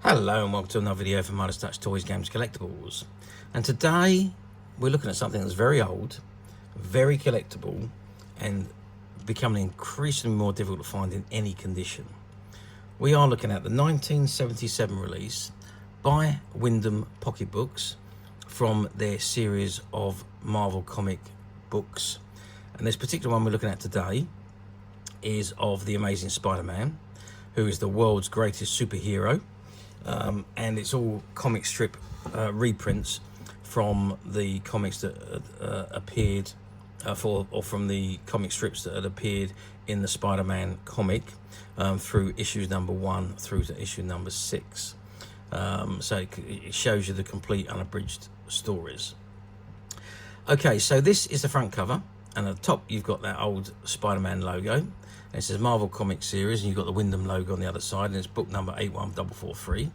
Hello and welcome to another video from Midas Touch Toys, Games, Collectibles. And today we're looking at something that's very old, very collectible, and becoming increasingly more difficult to find in any condition. We are looking at the 1977 release by Wyndham Pocketbooks from their series of Marvel comic books. And this particular one we're looking at today is of the Amazing Spider-Man, who is the world's greatest superhero. And it's all comic strip reprints from the comics that appeared from the comic strips that had appeared in the Spider-Man comic through issues number 1 through to issue number 6. So it shows you the complete unabridged stories. Okay, so this is the front cover, and at the top you've got that old Spider-Man logo. And it says Marvel Comic Series, and you've got the Wyndham logo on the other side, and it's book number 81443.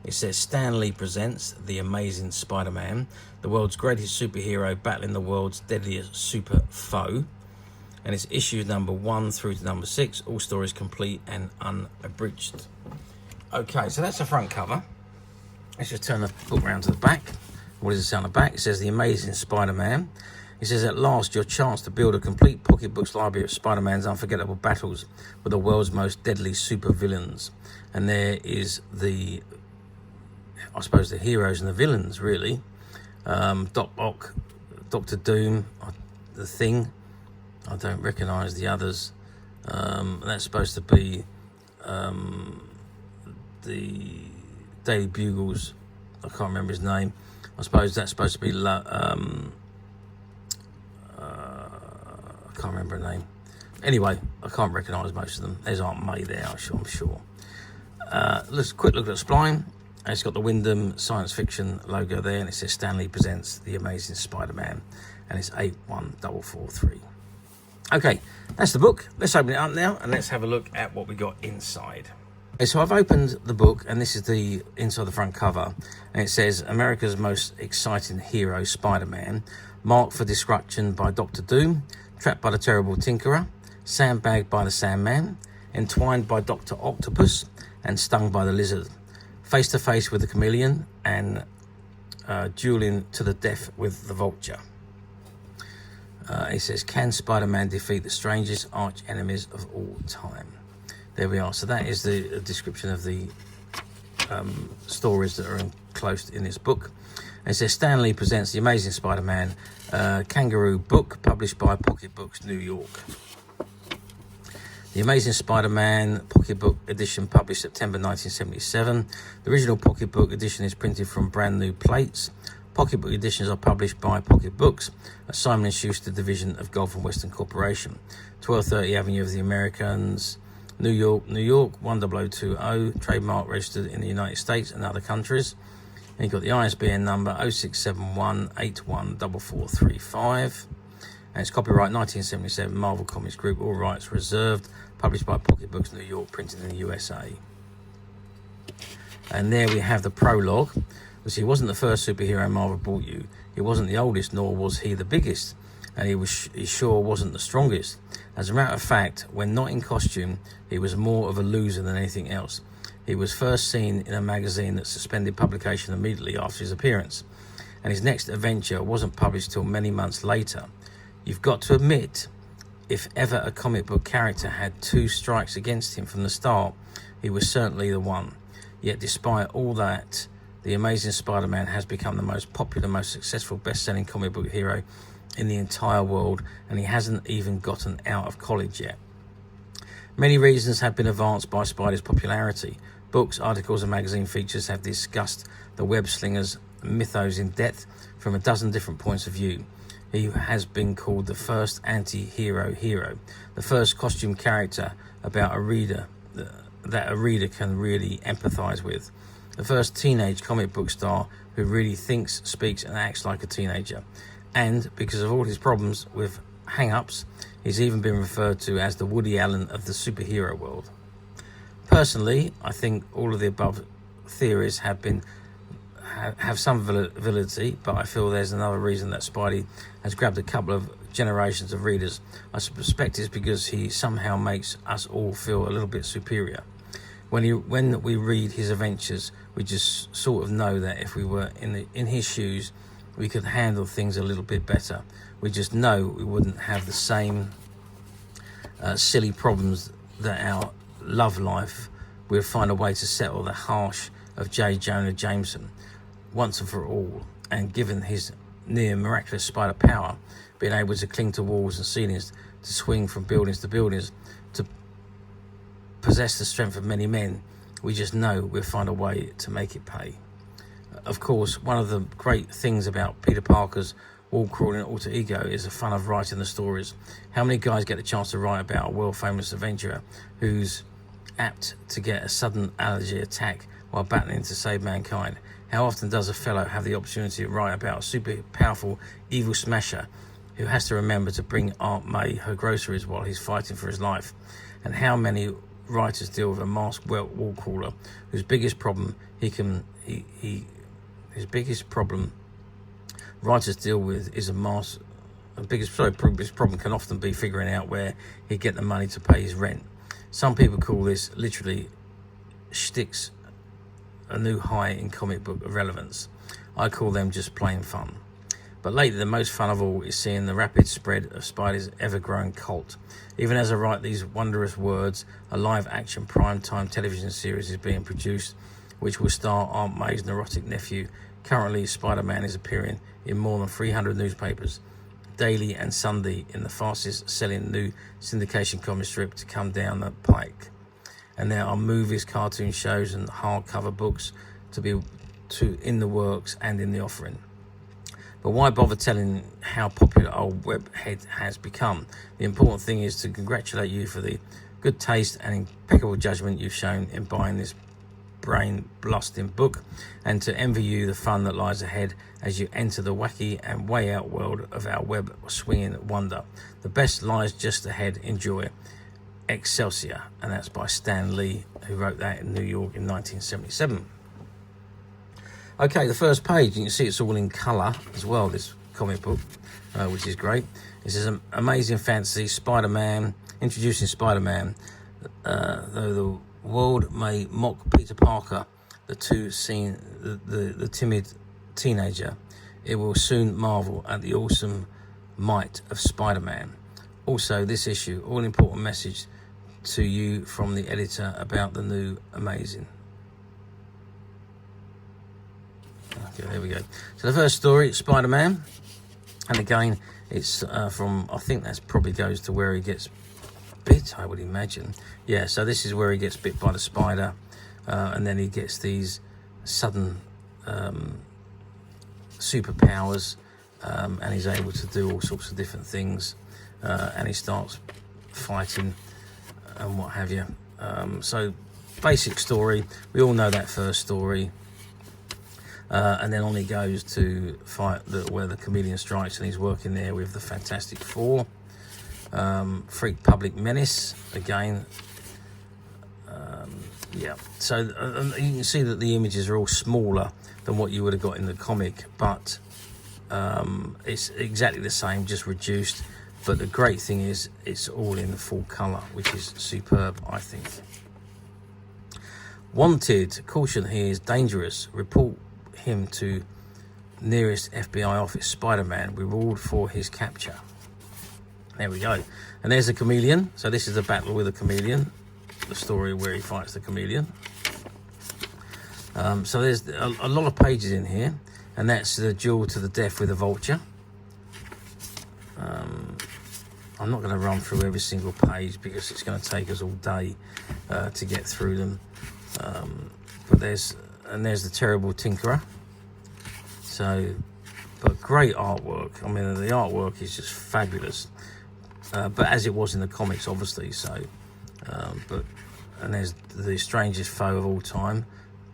It says Stan Lee presents The Amazing Spider-Man, the world's greatest superhero battling the world's deadliest super foe. And it's issues number 1 through to number 6, all stories complete and unabridged. Okay, so that's the front cover. Let's just turn the book around to the back. What does it say on the back? It says The Amazing Spider-Man. It says, at last, your chance to build a complete pocketbooks library of Spider-Man's unforgettable battles with the world's most deadly super villains. And there is the, I suppose, the heroes and the villains, really. Doc Ock, Doctor Doom, The Thing. I don't recognise the others. That's supposed to be the Daily Bugle's, I can't remember his name. I suppose that's supposed to be I can't remember her name. Anyway, I can't recognise most of them. There's Aunt May there, I'm sure. Let's quick look at the spine. And it's got the Wyndham science fiction logo there, and it says Stan Lee presents The Amazing Spider-Man, and it's 81443. Okay, that's the book. Let's open it up now, and let's have a look at what we got inside. Okay, so I've opened the book, and this is the inside the front cover, and it says America's most exciting hero, Spider-Man, marked for destruction by Doctor Doom, trapped by the terrible Tinkerer, sandbagged by the Sandman, entwined by Dr. Octopus, and stung by the Lizard, face to face with the Chameleon, and dueling to the death with the Vulture. It says, can Spider-Man defeat the strangest arch enemies of all time? There we are. So that is the description of the stories that are enclosed in this book. And it says Stan Lee presents The Amazing Spider-Man Kangaroo book, published by Pocketbooks, New York. The Amazing Spider-Man Pocketbook edition, published September 1977. The original Pocketbook edition is printed from brand new plates. Pocketbook editions are published by Pocketbooks, a Simon & Schuster division of Gulf and Western Corporation. 1230 Avenue of the Americans, New York, 10020, trademark registered in the United States and other countries. And you've got the ISBN number 0671814435. And it's copyright 1977, Marvel Comics Group, all rights reserved, published by Pocketbooks, New York, printed in the USA. And there we have the prologue. You see, he wasn't the first superhero Marvel brought you. He wasn't the oldest, nor was he the biggest. And he sure wasn't the strongest. As a matter of fact, when not in costume, he was more of a loser than anything else. He was first seen in a magazine that suspended publication immediately after his appearance, and his next adventure wasn't published till many months later. You've got to admit, if ever a comic book character had 2 strikes against him from the start, he was certainly the one. Yet despite all that, The Amazing Spider-Man has become the most popular, most successful best-selling comic book hero in the entire world, and he hasn't even gotten out of college yet. Many reasons have been advanced by Spidey's popularity. Books, articles and magazine features have discussed the web slinger's mythos in depth from a dozen different points of view. He has been called the first anti-hero hero, the first costume character about a reader that a reader can really empathize with, the first teenage comic book star who really thinks, speaks and acts like a teenager. And because of all his problems with hang-ups, he's even been referred to as the Woody Allen of the superhero world. Personally, I think all of the above theories have some validity, but I feel there's another reason that Spidey has grabbed a couple of generations of readers. I suspect it's because he somehow makes us all feel a little bit superior. When we read his adventures, we just sort of know that if we were in his shoes, we could handle things a little bit better. We just know we wouldn't have the same silly problems that our love life. We'll find a way to settle the harsh of J. Jonah Jameson once and for all. And given his near miraculous spider power, being able to cling to walls and ceilings, to swing from buildings to buildings, to possess the strength of many men, we just know we'll find a way to make it pay. Of course, one of the great things about Peter Parker's wall-crawling alter ego is the fun of writing the stories. How many guys get the chance to write about a world-famous adventurer who's apt to get a sudden allergy attack while battling to save mankind? How often does a fellow have the opportunity to write about a super powerful evil smasher who has to remember to bring Aunt May her groceries while he's fighting for his life? And how many writers deal with a masked wall crawler whose biggest problem writers deal with is biggest problem can often be figuring out where he'd get the money to pay his rent. Some people call this literally shticks a new high in comic book relevance. I call them just plain fun. But lately, the most fun of all is seeing the rapid spread of Spidey's ever-growing cult. Even as I write these wondrous words, a live-action prime-time television series is being produced, which will star Aunt May's neurotic nephew. Currently, Spider-Man is appearing in more than 300 newspapers, daily and Sunday, in the fastest-selling new syndication comic strip to come down the pike. And there are movies, cartoon shows, and hardcover books in the works and in the offering. But why bother telling how popular old webhead has become? The important thing is to congratulate you for the good taste and impeccable judgment you've shown in buying this brain-blasting book, and to envy you the fun that lies ahead as you enter the wacky and way out world of our web-swinging wonder. The best lies just ahead. Enjoy. Excelsior. And that's by Stan Lee, who wrote that in New York in 1977. Okay, the first page, you can see it's all in colour as well, this comic book, which is great. This is an amazing fantasy, Spider-Man, introducing Spider-Man. Though the world may mock Peter Parker, the timid teenager, it will soon marvel at the awesome might of Spider-Man. Also, this issue, all-important message to you from the editor about the new amazing. Okay, there we go. So the first story, Spider-Man, and again, it's from, I think that's probably goes to where he gets bit, I would imagine. Yeah, so this is where he gets bit by the spider, and then he gets these sudden superpowers, and he's able to do all sorts of different things, and he starts fighting and what have you. So basic story, we all know that first story. And then on he goes to fight where the Chameleon strikes, and he's working there with the Fantastic Four. Freak Public Menace again. Yeah, so you can see that the images are all smaller than what you would have got in the comic, but it's exactly the same, just reduced. But the great thing is it's all in full colour, which is superb, I think. Wanted, caution, he is dangerous. Report him to nearest FBI office. Spider-Man, reward for his capture. There we go. And there's the Chameleon. So this is the battle with the Chameleon, the story where he fights the Chameleon. So there's a lot of pages in here, and that's the duel to the death with the Vulture. I'm not going to run through every single page because it's going to take us all day to get through them. But there's the terrible Tinkerer. So, but great artwork. I mean, the artwork is just fabulous. But as it was in the comics, obviously. So, and there's the strangest foe of all time,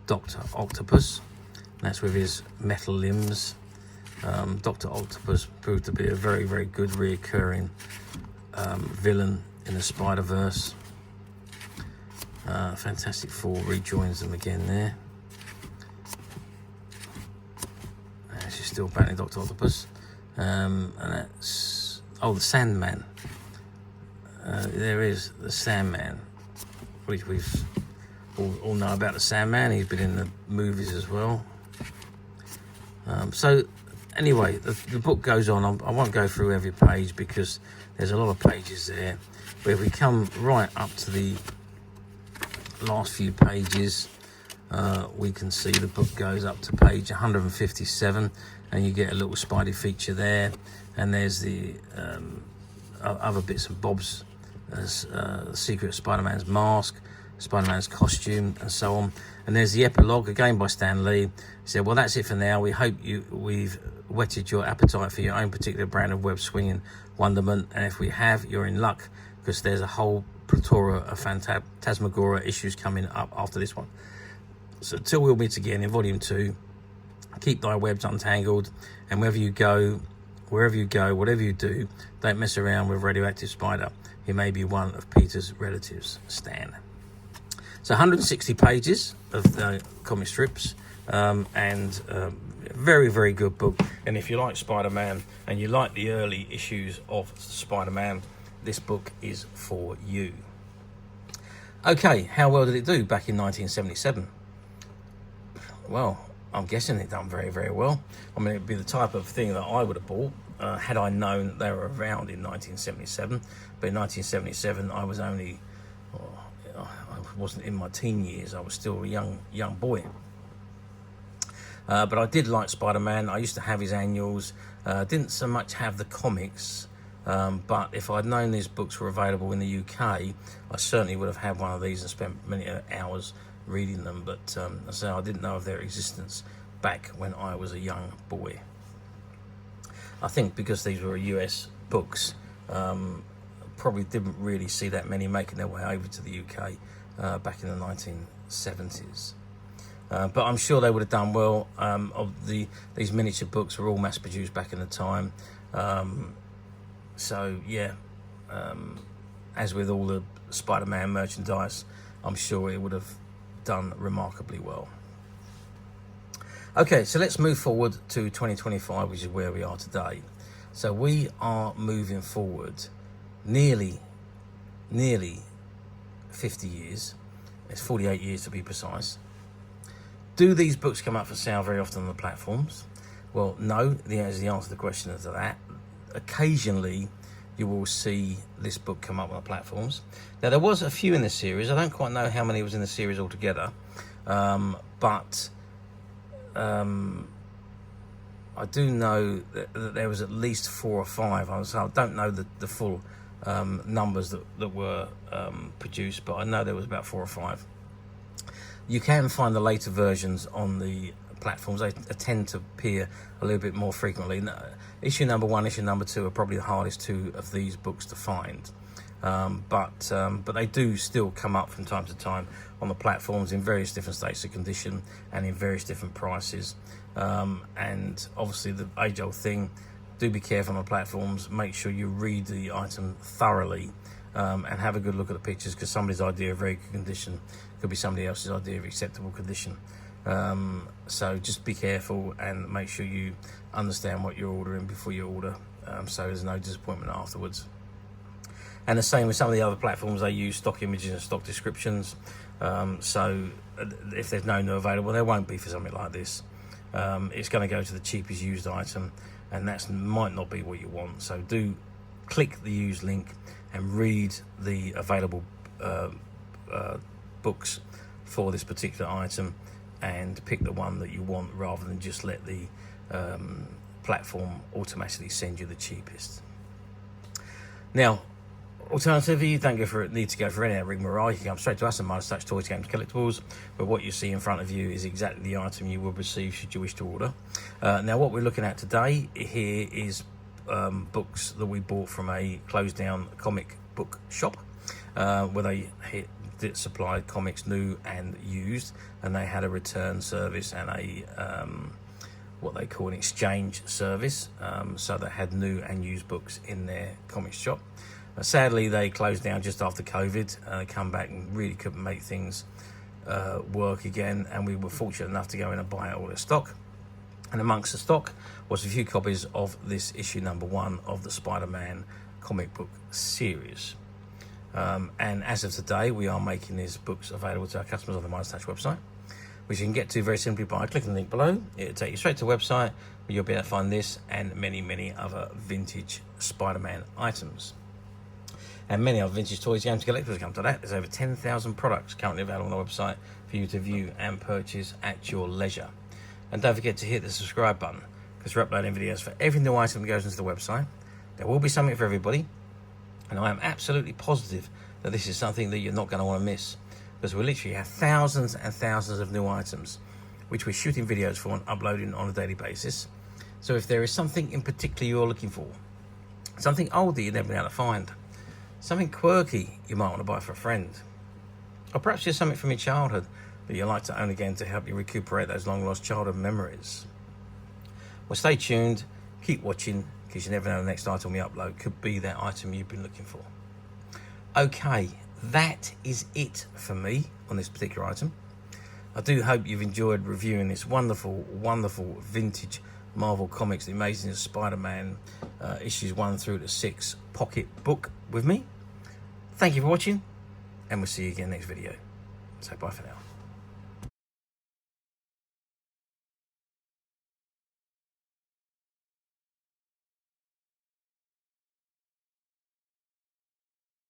Dr. Octopus. That's with his metal limbs. Dr. Octopus proved to be a very, very good reoccurring villain in the Spider-Verse. Fantastic Four rejoins them again there. She's still battling Dr. Octopus. And that's... Oh, the Sandman. There is the Sandman, which we've all know about the Sandman. He's been in the movies as well. So anyway, the book goes on. I won't go through every page because there's a lot of pages there. But if we come right up to the last few pages, we can see the book goes up to page 157, and you get a little Spidey feature there. And there's the other bits and bobs, the secret of Spider-Man's mask, Spider-Man's costume, and so on. And there's the epilogue, again by Stan Lee. He said, well, that's it for now. We hope we've whetted your appetite for your own particular brand of web-swinging wonderment. And if we have, you're in luck, because there's a whole plethora of Phantasmagoria issues coming up after this one. So till we'll meet again in Volume 2, keep thy webs untangled, and wherever you go, whatever you do, don't mess around with Radioactive Spider. He may be one of Peter's relatives, Stan. So 160 pages of the comic strips, and very, very good book. And if you like Spider-Man and you like the early issues of Spider-Man, this book is for you. Okay, how well did it do back in 1977? Well, I'm guessing it done very, very well. I mean, it'd be the type of thing that I would have bought had I known that they were around in 1977. But in 1977, I was only, I wasn't in my teen years. I was still a young boy. But I did like Spider-Man. I used to have his annuals. Didn't so much have the comics. But if I'd known these books were available in the UK, I certainly would have had one of these and spent many hours reading them. But so I didn't know of their existence back when I was a young boy. I think because these were US books, probably didn't really see that many making their way over to the UK back in the 1970s. But I'm sure they would have done well. These miniature books were all mass produced back in the time. So yeah, as with all the Spider-Man merchandise, I'm sure it would have done remarkably well. Okay, so let's move forward to 2025, which is where we are today. So we are moving forward nearly 50 years. It's 48 years to be precise. Do these books come up for sale very often on the platforms? Well, no, the answer to the question to that. Occasionally, you will see this book come up on the platforms. Now, there was a few in this series. I don't quite know how many was in the series altogether, but I do know that there was at least 4 or 5. So I don't know the full numbers that were produced, but I know there was about 4 or 5. You can find the later versions on the platforms. They tend to appear a little bit more frequently. Issue number 1, issue number 2 are probably the hardest 2 of these books to find. But they do still come up from time to time on the platforms in various different states of condition and in various different prices. And obviously the age-old thing, do be careful on the platforms. Make sure you read the item thoroughly and have a good look at the pictures, because somebody's idea of very good condition could be somebody else's idea of acceptable condition. So just be careful and make sure you understand what you're ordering before you order, so there's no disappointment afterwards. And the same with some of the other platforms, they use stock images and stock descriptions. So if there's no new available, there won't be for something like this. It's going to go to the cheapest used item, and that might not be what you want. So do click the used link and read the available books for this particular item and pick the one that you want, rather than just let the platform automatically send you the cheapest. Now, alternatively, you don't need to go for any rigmarole. You can come straight to us at Midas Touch Toys, Games, Collectibles, but what you see in front of you is exactly the item you will receive should you wish to order. Now, what we're looking at today here is books that we bought from a closed down comic book shop, where they supplied comics new and used, and they had a return service and a what they call an exchange service, so they had new and used books in their comic shop. Sadly, they closed down just after COVID. They come back and really couldn't make things work again, and we were fortunate enough to go in and buy all their stock. And amongst the stock was a few copies of this issue number 1 of the Spider-Man comic book series. And as of today, we are making these books available to our customers on the Midas Touch website, which you can get to very simply by clicking the link below. It'll take you straight to the website where you'll be able to find this and many, many other vintage Spider-Man items. And many other vintage toys, games, collectibles come to that. There's over 10,000 products currently available on the website for you to view and purchase at your leisure. And don't forget to hit the subscribe button, because we're uploading videos for every new item that goes into the website. There will be something for everybody, and I am absolutely positive that this is something that you're not going to want to miss, because we literally have thousands and thousands of new items which we're shooting videos for and uploading on a daily basis. So if there is something in particular you're looking for, something old that you've never been able to find, something quirky you might want to buy for a friend, or perhaps just something from your childhood that you like to own again to help you recuperate those long lost childhood memories, well, stay tuned, keep watching, because you never know the next item we upload could be that item you've been looking for. Okay, that is it for me on this particular item. I do hope you've enjoyed reviewing this wonderful, wonderful vintage Marvel Comics, The Amazing Spider-Man issues 1 through to 6 pocket book with me. Thank you for watching, and we'll see you again next video. So bye for now.